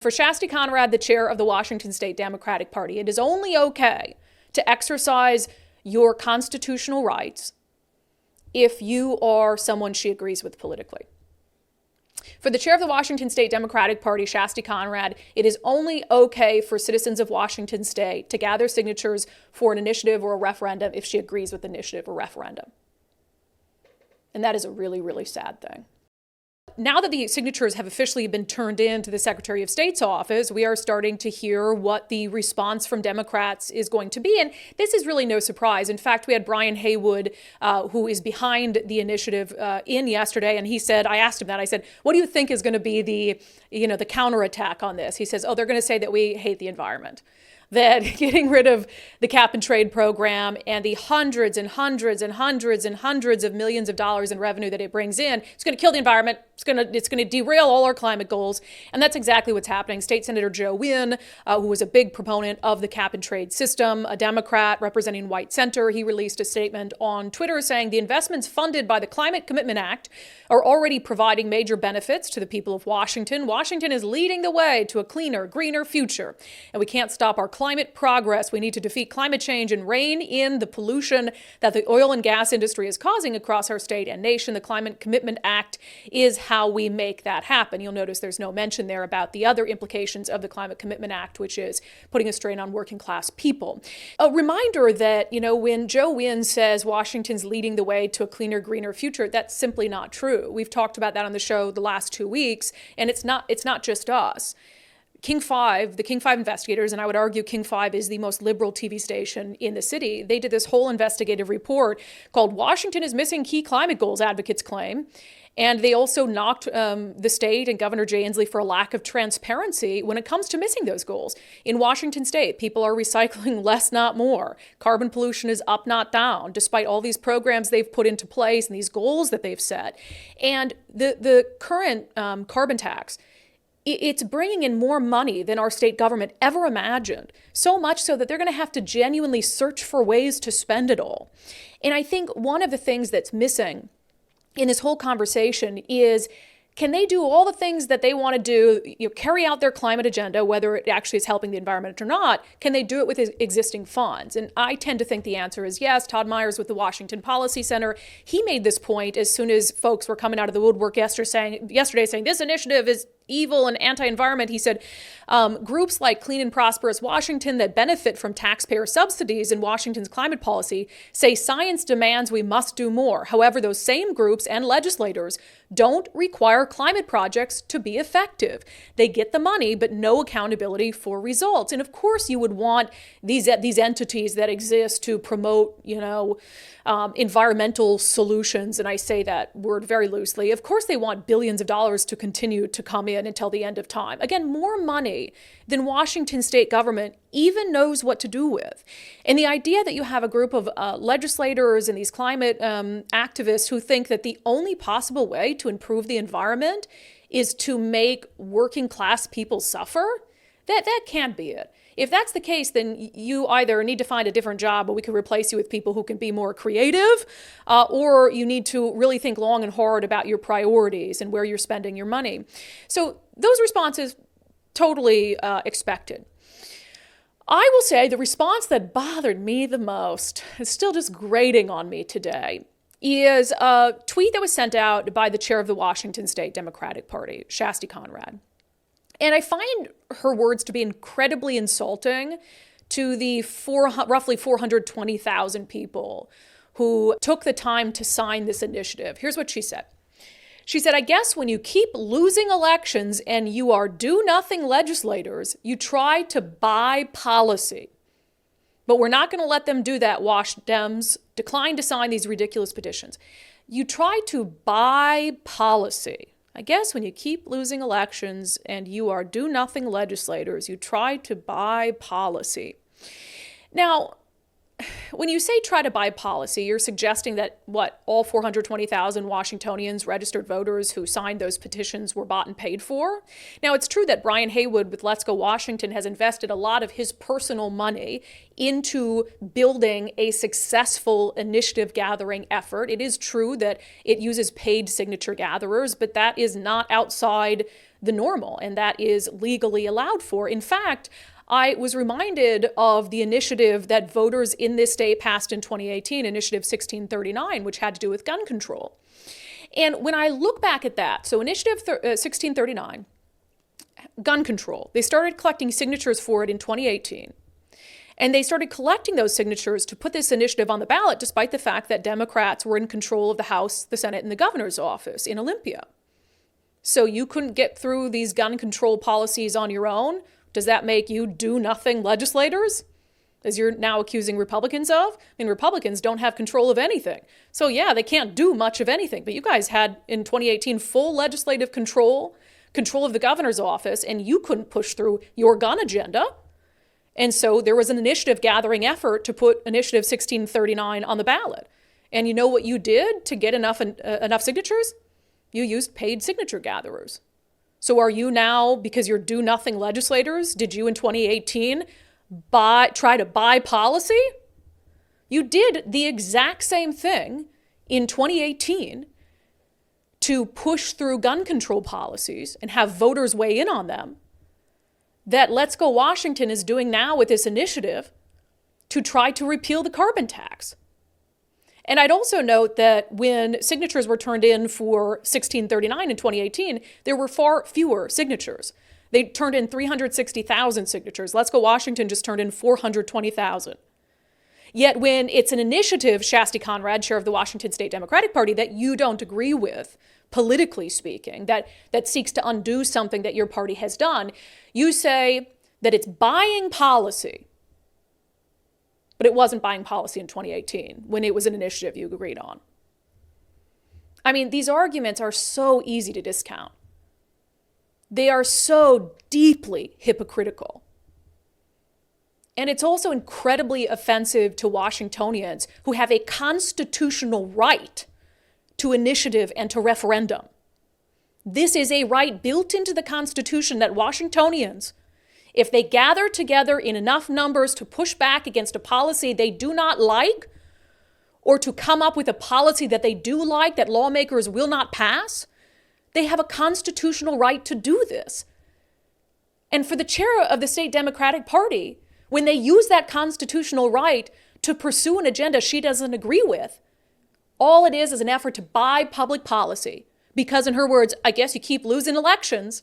For Shasti Conrad, the chair of the Washington State Democratic Party, it is only okay to exercise your constitutional rights if you are someone she agrees with politically. For the chair of the Washington State Democratic Party, Shasti Conrad, it is only okay for citizens of Washington State to gather signatures for an initiative or a referendum if she agrees with the initiative or referendum. And that is a really, really sad thing. Now that the signatures have officially been turned in to the Secretary of State's office, we are starting to hear what the response from Democrats is going to be. And this is really no surprise. In fact, we had Brian Haywood, who is behind the initiative, in yesterday. And he said, I asked him that. I said, what do you think is going to be the counterattack on this? He says, oh, they're going to say that we hate the environment. That getting rid of the cap and trade program and the hundreds and hundreds and hundreds and hundreds of millions of dollars in revenue that it brings in, it's going to kill the environment. It's going to derail all our climate goals. And that's exactly what's happening. State Senator Joe Wynn, who was a big proponent of the cap and trade system, a Democrat representing White Center, he released a statement on Twitter saying the investments funded by the Climate Commitment Act are already providing major benefits to the people of Washington. Washington is leading the way to a cleaner, greener future. And we can't stop our climate progress. We need to defeat climate change and rein in the pollution that the oil and gas industry is causing across our state and nation. The Climate Commitment Act is how we make that happen. You'll notice there's no mention there about the other implications of the Climate Commitment Act, which is putting a strain on working class people. A reminder that, when Joe Wynn says Washington's leading the way to a cleaner, greener future, that's simply not true. We've talked about that on the show the last 2 weeks, and it's not just us. the King 5 investigators, and I would argue King 5 is the most liberal TV station in the city, they did this whole investigative report called Washington is Missing Key Climate Goals, Advocates Claim. And they also knocked the state and Governor Jay Inslee for a lack of transparency when it comes to missing those goals. In Washington state, people are recycling less, not more. Carbon pollution is up, not down, despite all these programs they've put into place and these goals that they've set. And the current carbon tax, it's bringing in more money than our state government ever imagined. So much so that they're going to have to genuinely search for ways to spend it all. And I think one of the things that's missing in this whole conversation is, can they do all the things that they want to do, carry out their climate agenda, whether it actually is helping the environment or not? Can they do it with existing funds? And I tend to think the answer is yes. Todd Myers with the Washington Policy Center, he made this point as soon as folks were coming out of the woodwork yesterday saying this initiative is evil and anti-environment. He said groups like Clean and Prosperous Washington that benefit from taxpayer subsidies in Washington's climate policy say science demands we must do more. However, those same groups and legislators don't require climate projects to be effective. They get the money, but no accountability for results. And of course, you would want these entities that exist to promote, environmental solutions. And I say that word very loosely. Of course, they want billions of dollars to continue to come in until the end of time. Again, more money than Washington state government even knows what to do with. And the idea that you have a group of legislators and these climate activists who think that the only possible way to improve the environment is to make working class people suffer, that can't be it. If that's the case, then you either need to find a different job or we can replace you with people who can be more creative, or you need to really think long and hard about your priorities and where you're spending your money. So those responses, totally expected. I will say the response that bothered me the most, is still just grating on me today, is a tweet that was sent out by the chair of the Washington State Democratic Party, Shasti Conrad. And I find her words to be incredibly insulting to the roughly 420,000 people who took the time to sign this initiative. Here's what she said. She said, I guess when you keep losing elections and you are do-nothing legislators, you try to buy policy. But we're not going to let them do that, Wash Dems. Decline to sign these ridiculous petitions. You try to buy policy. I guess when you keep losing elections and you are do-nothing legislators, you try to buy policy. Now, when you say try to buy policy, you're suggesting that, all 420,000 Washingtonians, registered voters who signed those petitions were bought and paid for? Now, it's true that Brian Haywood with Let's Go Washington has invested a lot of his personal money into building a successful initiative gathering effort. It is true that it uses paid signature gatherers, but that is not outside the normal, and that is legally allowed for. In fact, I was reminded of the initiative that voters in this state passed in 2018, Initiative 1639, which had to do with gun control. And when I look back at that, so Initiative 1639, gun control, they started collecting signatures for it in 2018. And they started collecting those signatures to put this initiative on the ballot, despite the fact that Democrats were in control of the House, the Senate, and the governor's office in Olympia. So you couldn't get through these gun control policies on your own. Does that make you do-nothing legislators, as you're now accusing Republicans of? I mean, Republicans don't have control of anything. So yeah, they can't do much of anything. But you guys had, in 2018, full legislative control of the governor's office, and you couldn't push through your gun agenda. And so there was an initiative gathering effort to put Initiative 1639 on the ballot. And you know what you did to get enough signatures? You used paid signature gatherers. So are you now, because you're do-nothing legislators, did you in 2018 try to buy policy? You did the exact same thing in 2018 to push through gun control policies and have voters weigh in on them that Let's Go Washington is doing now with this initiative to try to repeal the carbon tax. And I'd also note that when signatures were turned in for 1639 in 2018, there were far fewer signatures. They turned in 360,000 signatures. Let's Go Washington just turned in 420,000. Yet when it's an initiative, Shasti Conrad, chair of the Washington State Democratic Party, that you don't agree with, politically speaking, that seeks to undo something that your party has done, you say that it's buying policy. But it wasn't buying policy in 2018 when it was an initiative you agreed on. I mean, these arguments are so easy to discount. They are so deeply hypocritical. And it's also incredibly offensive to Washingtonians who have a constitutional right to initiative and to referendum. This is a right built into the Constitution that Washingtonians, if they gather together in enough numbers to push back against a policy they do not like, or to come up with a policy that they do like that lawmakers will not pass, they have a constitutional right to do this. And for the chair of the state Democratic Party, when they use that constitutional right to pursue an agenda she doesn't agree with, all it is an effort to buy public policy. Because in her words, I guess you keep losing elections.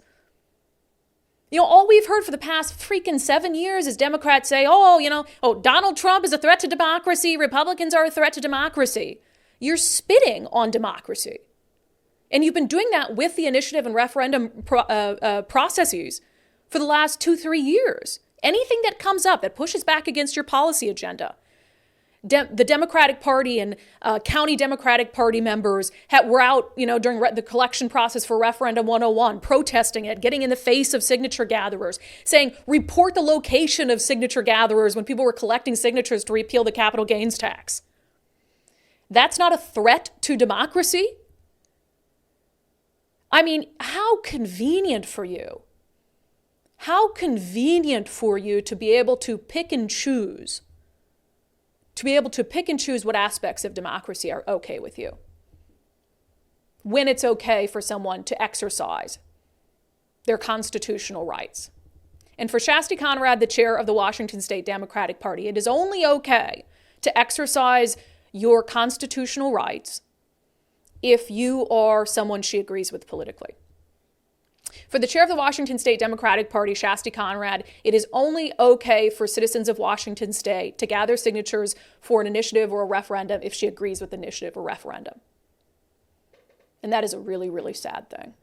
You know, all we've heard for the past freaking 7 years is Democrats say, Donald Trump is a threat to democracy. Republicans are a threat to democracy. You're spitting on democracy. And you've been doing that with the initiative and referendum processes for the last 2-3 years. Anything that comes up that pushes back against your policy agenda. The Democratic Party and county Democratic Party members were out, during the collection process for Referendum 101, protesting it, getting in the face of signature gatherers, saying, report the location of signature gatherers when people were collecting signatures to repeal the capital gains tax. That's not a threat to democracy? I mean, how convenient for you. How convenient for you to be able to pick and choose. To be able to pick and choose what aspects of democracy are okay with you. When it's okay for someone to exercise their constitutional rights. And for Shasti Conrad, the chair of the Washington State Democratic Party, it is only okay to exercise your constitutional rights if you are someone she agrees with politically. For the chair of the Washington State Democratic Party, Shasti Conrad, it is only okay for citizens of Washington State to gather signatures for an initiative or a referendum if she agrees with the initiative or referendum. And that is a really, really sad thing.